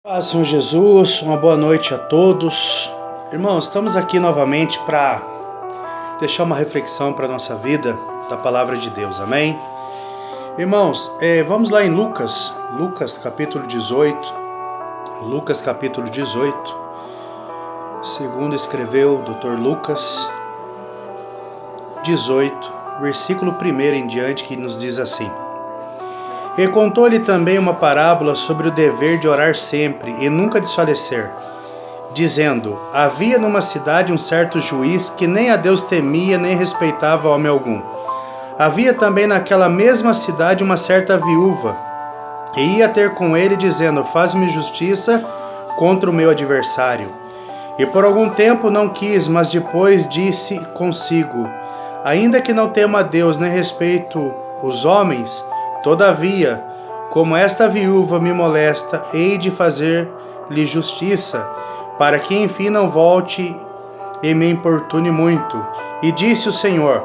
Paz, Senhor Jesus, uma boa noite a todos. Irmãos, estamos aqui novamente para deixar uma reflexão para a nossa vida da palavra de Deus, amém? Irmãos, vamos lá em Lucas capítulo 18. Lucas capítulo 18, segundo escreveu o Dr. Lucas 18, versículo 1 em diante, que nos diz assim: E contou-lhe também uma parábola sobre o dever de orar sempre e nunca desfalecer, dizendo: Havia numa cidade um certo juiz que nem a Deus temia nem respeitava homem algum. Havia também naquela mesma cidade uma certa viúva, e ia ter com ele, dizendo: Faz-me justiça contra o meu adversário. E por algum tempo não quis, mas depois disse consigo: Ainda que não tema a Deus nem respeito os homens, todavia, como esta viúva me molesta, hei de fazer-lhe justiça, para que enfim não volte e me importune muito. E disse o Senhor: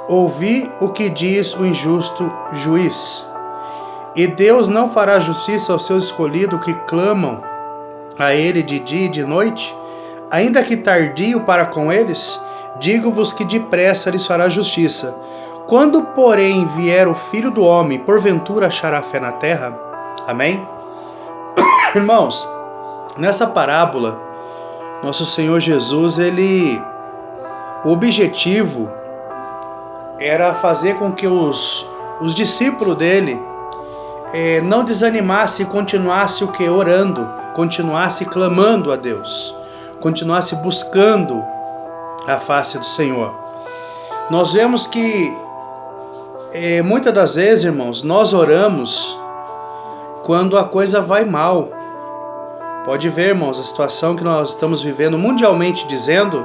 Ouvi o que diz o injusto juiz. E Deus não fará justiça aos seus escolhidos que clamam a ele de dia e de noite? Ainda que tardio para com eles, digo-vos que depressa lhes fará justiça. Quando, porém, vier o Filho do Homem, porventura achará fé na terra? Amém? Irmãos, nessa parábola, nosso Senhor Jesus, o objetivo era fazer com que os discípulos dele não desanimassem e continuassem orando, continuassem clamando a Deus, continuassem buscando a face do Senhor. Nós vemos que muitas das vezes, irmãos, nós oramos quando a coisa vai mal. Pode ver, irmãos, a situação que nós estamos vivendo mundialmente dizendo.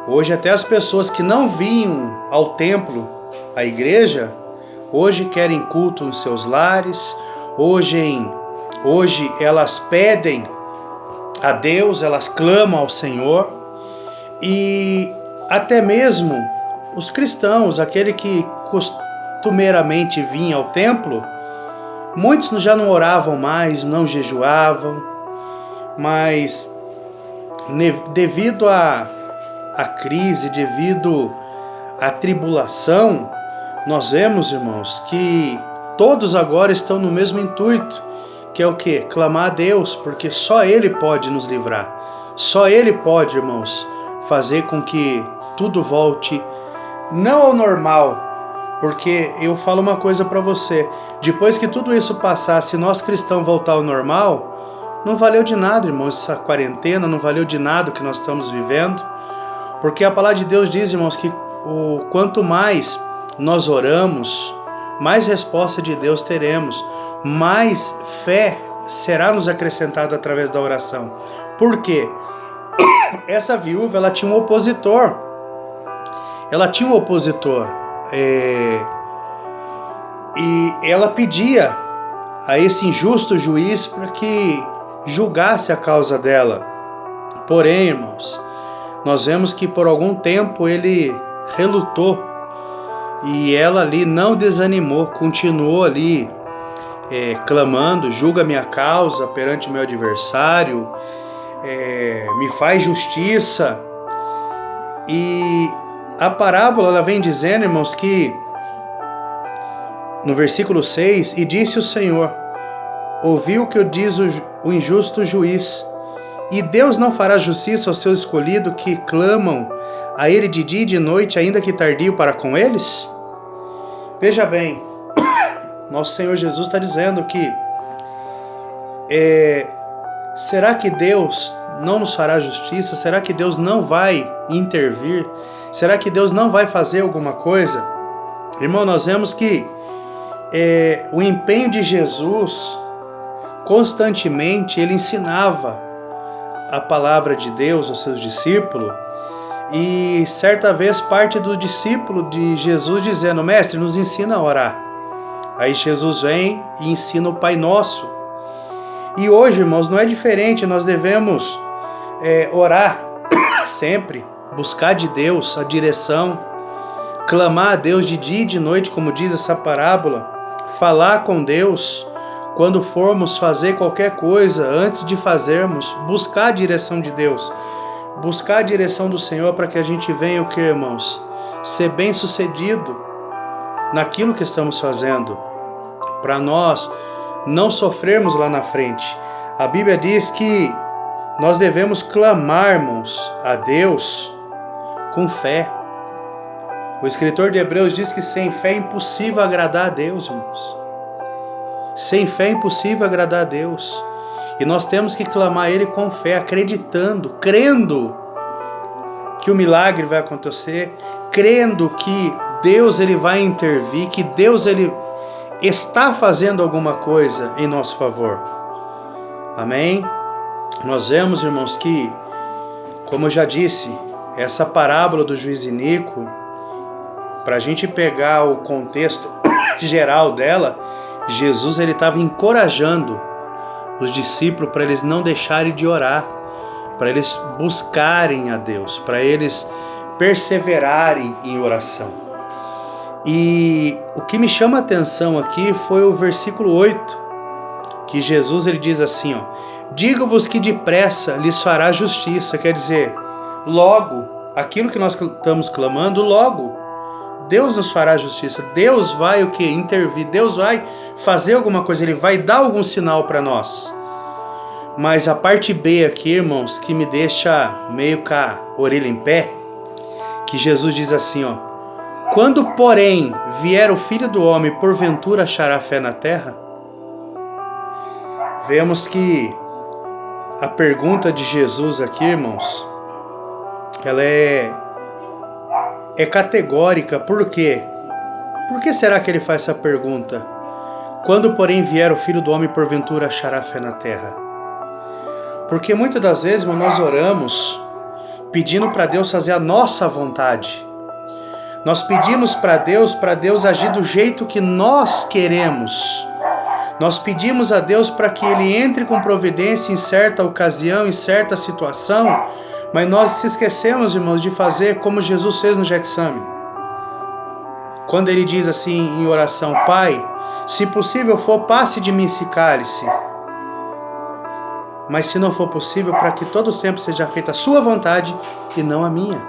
Hoje até as pessoas que não vinham ao templo, à igreja, hoje querem culto nos seus lares. Hoje elas pedem a Deus, elas clamam ao Senhor. E até mesmo os cristãos, aquele que costumeiramente vinha ao templo, muitos já não oravam mais, não jejuavam, mas devido à crise, devido à tribulação, nós vemos, irmãos, que todos agora estão no mesmo intuito, que é o quê? Clamar a Deus, porque só Ele pode nos livrar. Só Ele pode, irmãos, fazer com que tudo volte não ao normal. Porque eu falo uma coisa para você: depois que tudo isso passar, se nós cristãos voltar ao normal, não valeu de nada, irmãos, essa quarentena, não valeu de nada o que nós estamos vivendo. Porque a palavra de Deus diz, irmãos, que quanto mais nós oramos, mais resposta de Deus teremos, mais fé será nos acrescentada através da oração. Por quê? Essa viúva, ela tinha um opositor. E ela pedia a esse injusto juiz para que julgasse a causa dela. Porém, irmãos, nós vemos que por algum tempo ele relutou, e ela ali não desanimou, continuou ali clamando: julga minha causa perante o meu adversário, me faz justiça. E a parábola, ela vem dizendo, irmãos, que no versículo 6, e disse o Senhor: ouviu o que diz o injusto juiz, e Deus não fará justiça aos seus escolhidos que clamam a Ele de dia e de noite, ainda que tardio para com eles? Veja bem, nosso Senhor Jesus está dizendo que será que Deus não nos fará justiça? Será que Deus não vai intervir? Será que Deus não vai fazer alguma coisa? Irmão, nós vemos que o empenho de Jesus, constantemente, ele ensinava a palavra de Deus aos seus discípulos. E certa vez parte do discípulo de Jesus dizendo: Mestre, nos ensina a orar. Aí Jesus vem e ensina o Pai Nosso. E hoje, irmãos, não é diferente. Nós devemos orar sempre, buscar de Deus a direção, clamar a Deus de dia e de noite, como diz essa parábola, falar com Deus, quando formos fazer qualquer coisa, antes de fazermos, buscar a direção de Deus, buscar a direção do Senhor para que a gente venha, o que, irmãos? Ser bem-sucedido naquilo que estamos fazendo, para nós não sofrermos lá na frente. A Bíblia diz que nós devemos clamarmos a Deus com fé. O escritor de Hebreus diz que sem fé é impossível agradar a Deus, irmãos. Sem fé é impossível agradar a Deus. E nós temos que clamar a Ele com fé, acreditando, crendo que o milagre vai acontecer, crendo que Deus ele vai intervir, que Deus ele está fazendo alguma coisa em nosso favor. Amém? Nós vemos, irmãos, que, como eu já disse, essa parábola do juiz iníquo, para a gente pegar o contexto geral dela, Jesus ele estava encorajando os discípulos para eles não deixarem de orar, para eles buscarem a Deus, para eles perseverarem em oração. E o que me chama a atenção aqui foi o versículo 8, que Jesus ele diz assim, ó: digo-vos que depressa lhes fará justiça, quer dizer, logo, aquilo que nós estamos clamando, logo, Deus nos fará justiça, Deus vai o que? Intervir, Deus vai fazer alguma coisa, Ele vai dar algum sinal para nós. Mas a parte B aqui, irmãos, que me deixa meio com a orelha em pé, que Jesus diz assim, ó: quando, porém, vier o Filho do Homem, porventura achará fé na terra? Vemos que a pergunta de Jesus aqui, irmãos, ela é categórica. Por quê? Por que será que ele faz essa pergunta? Quando, porém, vier o Filho do Homem, porventura achará fé na terra? Porque muitas das vezes, irmão, nós oramos pedindo para Deus fazer a nossa vontade. Nós pedimos para Deus agir do jeito que nós queremos. Nós pedimos a Deus para que Ele entre com providência em certa ocasião, em certa situação, mas nós se esquecemos, irmãos, de fazer como Jesus fez no Getsemane. Quando Ele diz assim em oração: Pai, se possível for, passe de mim esse cálice. Mas se não for possível, para que todo sempre seja feita a sua vontade e não a minha.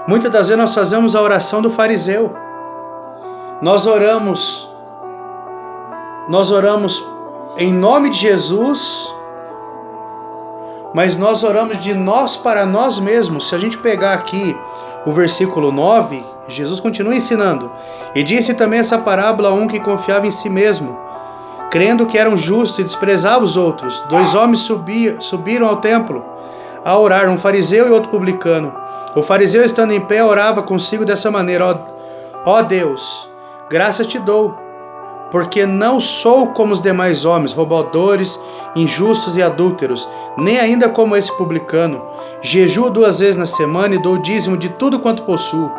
Muitas das vezes nós fazemos a oração do fariseu. Nós oramos em nome de Jesus, mas nós oramos de nós para nós mesmos. Se a gente pegar aqui o versículo 9, Jesus continua ensinando: e disse também essa parábola a um que confiava em si mesmo, crendo que eram justos e desprezava os outros. 2 homens subiram ao templo a orar, um fariseu e outro publicano. O fariseu, estando em pé, orava consigo dessa maneira: ó Deus, graças te dou, porque não sou como os demais homens, roubadores, injustos e adúlteros, nem ainda como esse publicano. Jejuo 2 vezes na semana e dou dízimo de tudo quanto possuo.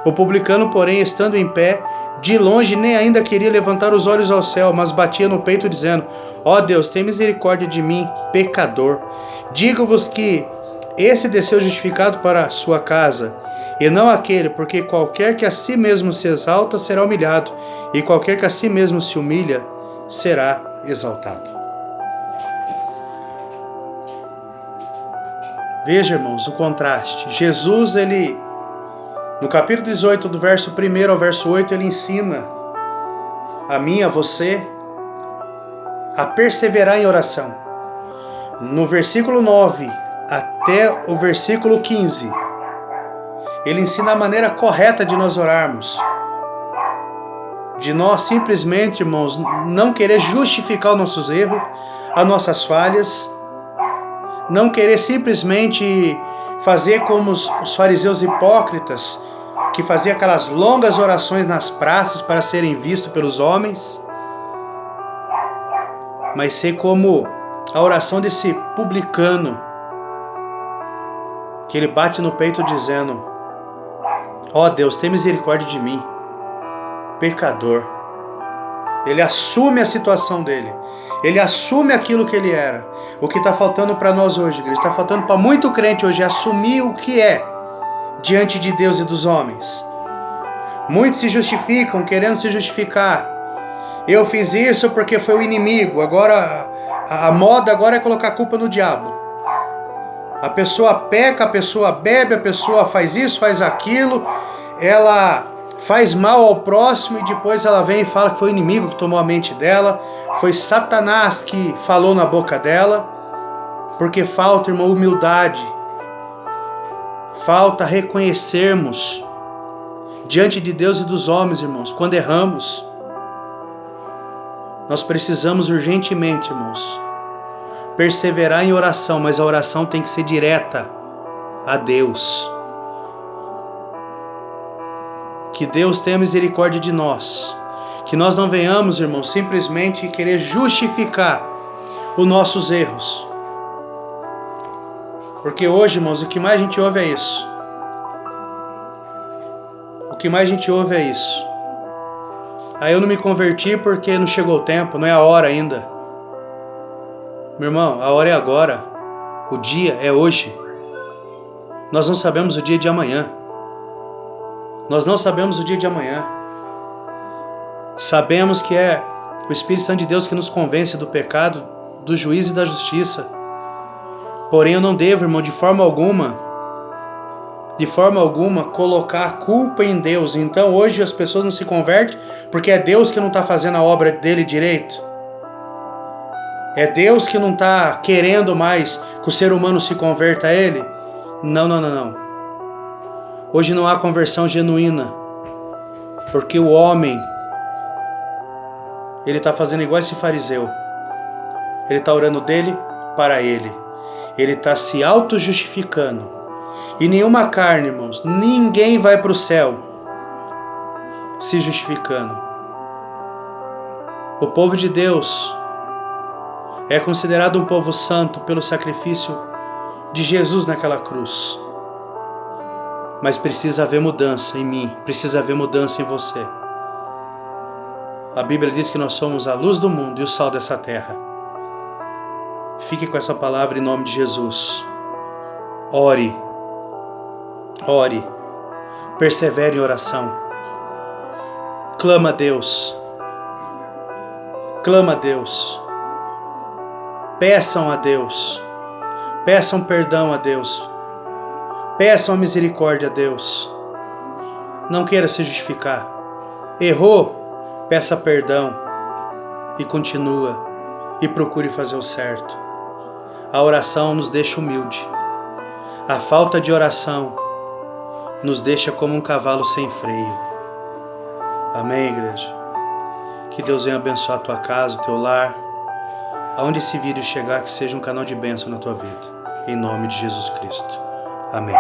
O publicano, porém, estando em pé, de longe nem ainda queria levantar os olhos ao céu, mas batia no peito, dizendo: ó Deus, tem misericórdia de mim, pecador. Digo-vos que esse desceu justificado para a sua casa, e não aquele, porque qualquer que a si mesmo se exalta será humilhado, e qualquer que a si mesmo se humilha será exaltado. Veja, irmãos, o contraste. Jesus, ele, no capítulo 18, do verso 1 ao verso 8, ele ensina a mim, a você, a perseverar em oração. No versículo 9 até o versículo 15, ele ensina a maneira correta de nós orarmos. De nós simplesmente, irmãos, não querer justificar os nossos erros, as nossas falhas, não querer simplesmente fazer como os fariseus hipócritas, que faziam aquelas longas orações nas praças para serem vistos pelos homens, mas ser como a oração desse publicano, que ele bate no peito dizendo: ó Deus, tem misericórdia de mim, pecador. Ele assume a situação dele, ele assume aquilo que ele era. O que está faltando para nós hoje, igreja, está faltando para muito crente hoje, assumir o que é diante de Deus e dos homens. Muitos se justificam, querendo se justificar, Eu fiz isso porque foi o inimigo. Agora, a moda agora é colocar a culpa no diabo. A pessoa peca, a pessoa bebe, a pessoa faz isso, faz aquilo. Ela faz mal ao próximo e depois ela vem e fala que foi o inimigo que tomou a mente dela. Foi Satanás que falou na boca dela. Porque falta, irmão, humildade. Falta reconhecermos diante de Deus e dos homens, irmãos, quando erramos. Nós precisamos urgentemente, irmãos, perseverar em oração, mas a oração tem que ser direta a Deus. Que Deus tenha misericórdia de nós. Que nós não venhamos, irmãos, simplesmente querer justificar os nossos erros. Porque hoje, irmãos, o que mais a gente ouve é isso. O que mais a gente ouve é isso. Aí eu não me converti porque não chegou o tempo, não é a hora ainda. Meu irmão, a hora é agora. O dia é hoje. Nós não sabemos o dia de amanhã. Nós não sabemos o dia de amanhã. Sabemos que é o Espírito Santo de Deus que nos convence do pecado, do juízo e da justiça. Porém, eu não devo, irmão, de forma alguma, colocar a culpa em Deus. Então, hoje as pessoas não se convertem porque é Deus que não está fazendo a obra dele direito. É Deus que não está querendo mais que o ser humano se converta a ele. Não. Hoje não há conversão genuína, porque o homem, ele está fazendo igual esse fariseu. Ele está orando dele para ele. Ele está se auto-justificando. E nenhuma carne, irmãos, ninguém vai para o céu se justificando. O povo de Deus é considerado um povo santo pelo sacrifício de Jesus naquela cruz. Mas precisa haver mudança em mim, precisa haver mudança em você. A Bíblia diz que nós somos a luz do mundo e o sal dessa terra. Fique com essa palavra em nome de Jesus. Ore, persevere em oração. Clama a Deus. Peçam a Deus. Peçam perdão a Deus. Peçam a misericórdia a Deus. Não queira se justificar. Errou, peça perdão e continua e procure fazer o certo. A oração nos deixa humilde. A falta de oração nos deixa como um cavalo sem freio. Amém, igreja? Que Deus venha abençoar a tua casa, o teu lar. Aonde esse vídeo chegar, que seja um canal de bênção na tua vida. Em nome de Jesus Cristo. Amém.